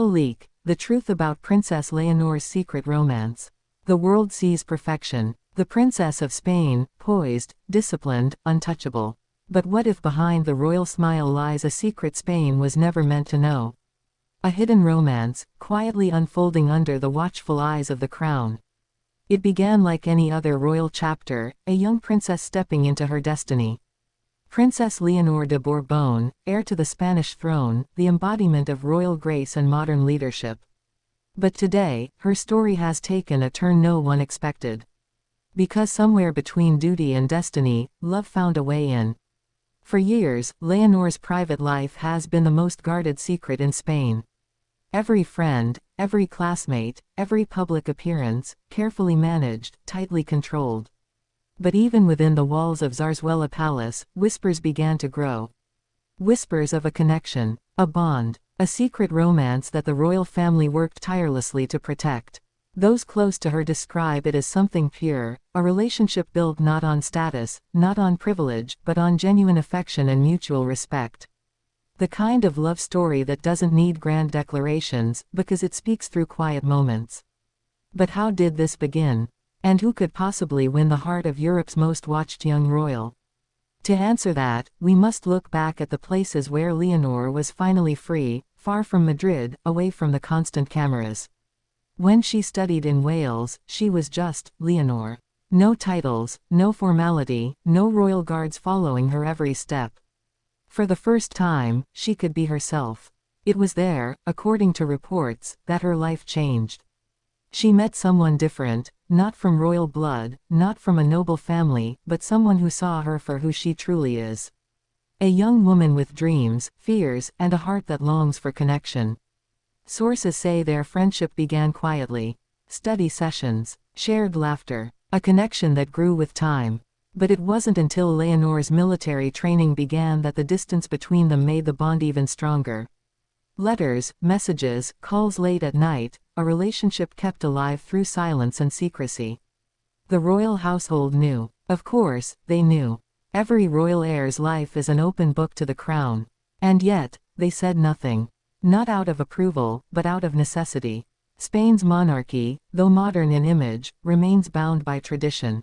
Royal Leak, the truth about Princess Leonor's secret romance. The world sees perfection. The Princess of Spain, poised, disciplined, untouchable. But what if behind the royal smile lies a secret Spain was never meant to know? A hidden romance, quietly unfolding under the watchful eyes of the crown. It began like any other royal chapter, a young princess stepping into her destiny. Princess Leonor de Bourbon, heir to the Spanish throne, the embodiment of royal grace and modern leadership. But today, her story has taken a turn no one expected. Because somewhere between duty and destiny, love found a way in. For years, Leonor's private life has been the most guarded secret in Spain. Every friend, every classmate, every public appearance, carefully managed, tightly controlled. But even within the walls of Zarzuela Palace, whispers began to grow. Whispers of a connection, a bond, a secret romance that the royal family worked tirelessly to protect. Those close to her describe it as something pure, a relationship built not on status, not on privilege, but on genuine affection and mutual respect. The kind of love story that doesn't need grand declarations, because it speaks through quiet moments. But how did this begin? And who could possibly win the heart of Europe's most watched young royal? To answer that, we must look back at the places where Leonor was finally free, far from Madrid, away from the constant cameras. When she studied in Wales, she was just Leonor. No titles, no formality, no royal guards following her every step. For the first time, she could be herself. It was there, according to reports, that her life changed. She met someone different, not from royal blood, not from a noble family, but someone who saw her for who she truly is. A young woman with dreams, fears, and a heart that longs for connection. Sources say their friendship began quietly. Study sessions, shared laughter, a connection that grew with time. But it wasn't until Leonor's military training began that the distance between them made the bond even stronger. Letters, messages, calls late at night, a relationship kept alive through silence and secrecy. The royal household knew. Of course, they knew. Every royal heir's life is an open book to the crown. And yet, they said nothing. Not out of approval, but out of necessity. Spain's monarchy, though modern in image, remains bound by tradition.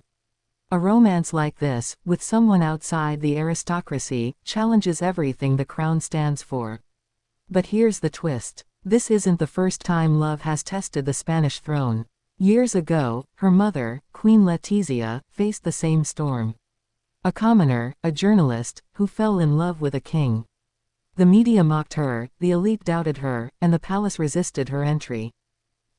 A romance like this, with someone outside the aristocracy, challenges everything the crown stands for. But here's the twist. This isn't the first time love has tested the Spanish throne. Years ago, her mother, Queen Letizia, faced the same storm. A commoner, a journalist, who fell in love with a king. The media mocked her, the elite doubted her, and the palace resisted her entry.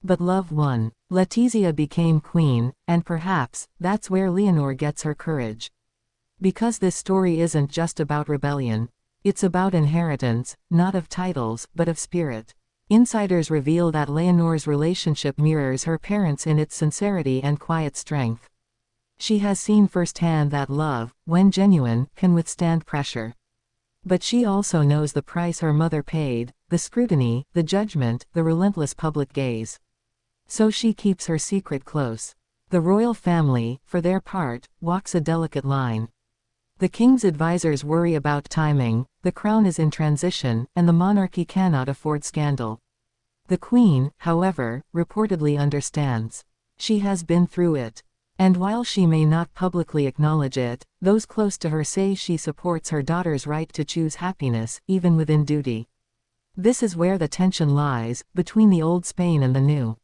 But love won. Letizia became queen, and perhaps, that's where Leonor gets her courage. Because this story isn't just about rebellion. It's about inheritance, not of titles, but of spirit. Insiders reveal that Leonor's relationship mirrors her parents' in its sincerity and quiet strength. She has seen firsthand that love, when genuine, can withstand pressure. But she also knows the price her mother paid, the scrutiny, the judgment, the relentless public gaze. So she keeps her secret close. The royal family, for their part, walks a delicate line. The king's advisors worry about timing, the crown is in transition, and the monarchy cannot afford scandal. The queen, however, reportedly understands. She has been through it. And while she may not publicly acknowledge it, those close to her say she supports her daughter's right to choose happiness, even within duty. This is where the tension lies, between the old Spain and the new.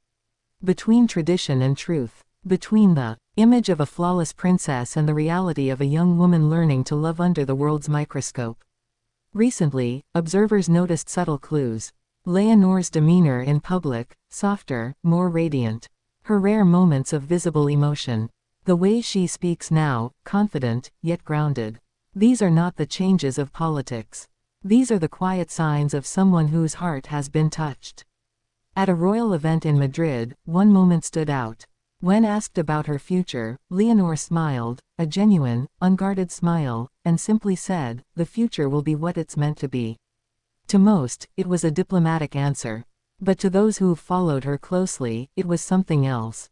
Between tradition and truth. Between the image of a flawless princess and the reality of a young woman learning to love under the world's microscope. Recently, observers noticed subtle clues. Leonor's demeanor in public, softer, more radiant. Her rare moments of visible emotion. The way she speaks now, confident, yet grounded. These are not the changes of politics. These are the quiet signs of someone whose heart has been touched. At a royal event in Madrid, one moment stood out. When asked about her future, Leonor smiled, a genuine, unguarded smile, and simply said, "The future will be what it's meant to be." To most, it was a diplomatic answer. But to those who followed her closely, it was something else.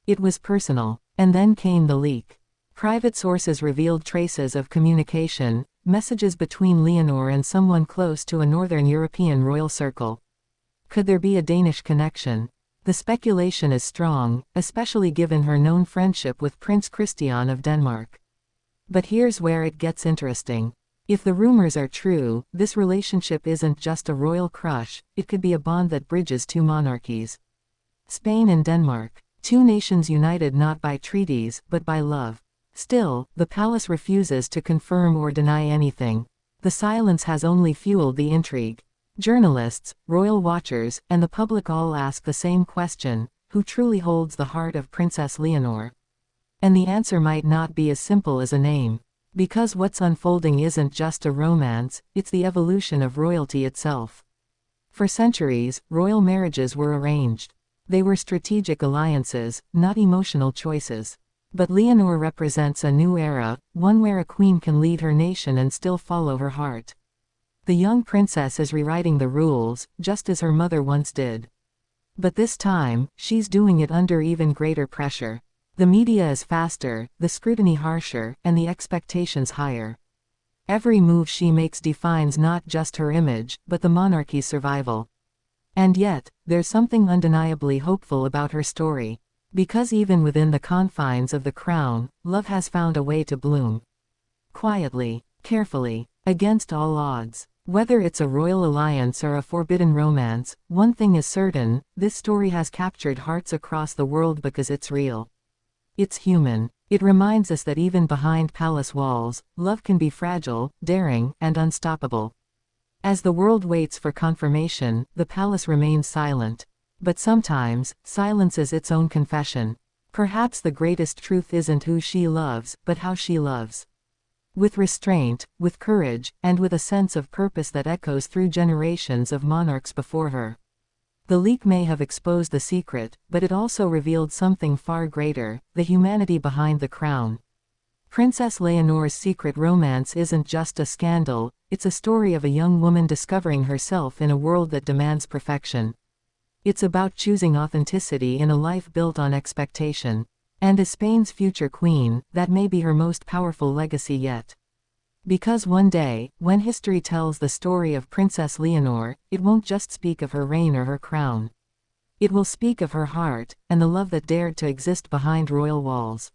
It was personal. And then came the leak. Private sources revealed traces of communication, messages between Leonor and someone close to a northern European royal circle. Could there be a Danish connection? The speculation is strong, especially given her known friendship with Prince Christian of Denmark. But here's where it gets interesting. If the rumors are true, this relationship isn't just a royal crush, it could be a bond that bridges two monarchies. Spain and Denmark, two nations united not by treaties, but by love. Still, the palace refuses to confirm or deny anything. The silence has only fueled the intrigue. Journalists, royal watchers, and the public all ask the same question: who truly holds the heart of Princess Leonor? And the answer might not be as simple as a name. Because what's unfolding isn't just a romance, it's the evolution of royalty itself. For centuries, royal marriages were arranged. They were strategic alliances, not emotional choices. But Leonor represents a new era, one where a queen can lead her nation and still follow her heart. The young princess is rewriting the rules, just as her mother once did. But this time, she's doing it under even greater pressure. The media is faster, the scrutiny harsher, and the expectations higher. Every move she makes defines not just her image, but the monarchy's survival. And yet, there's something undeniably hopeful about her story. Because even within the confines of the crown, love has found a way to bloom. Quietly, carefully, against all odds. Whether it's a royal alliance or a forbidden romance, one thing is certain: this story has captured hearts across the world because it's real. It's human. It reminds us that even behind palace walls, love can be fragile, daring, and unstoppable. As the world waits for confirmation, the palace remains silent. But sometimes, silence is its own confession. Perhaps the greatest truth isn't who she loves, but how she loves. With restraint, with courage, and with a sense of purpose that echoes through generations of monarchs before her. The leak may have exposed the secret, but it also revealed something far greater: the humanity behind the crown. Princess Leonor's secret romance isn't just a scandal, it's a story of a young woman discovering herself in a world that demands perfection. It's about choosing authenticity in a life built on expectation. And as Spain's future queen, that may be her most powerful legacy yet. Because one day, when history tells the story of Princess Leonor, it won't just speak of her reign or her crown. It will speak of her heart, and the love that dared to exist behind royal walls.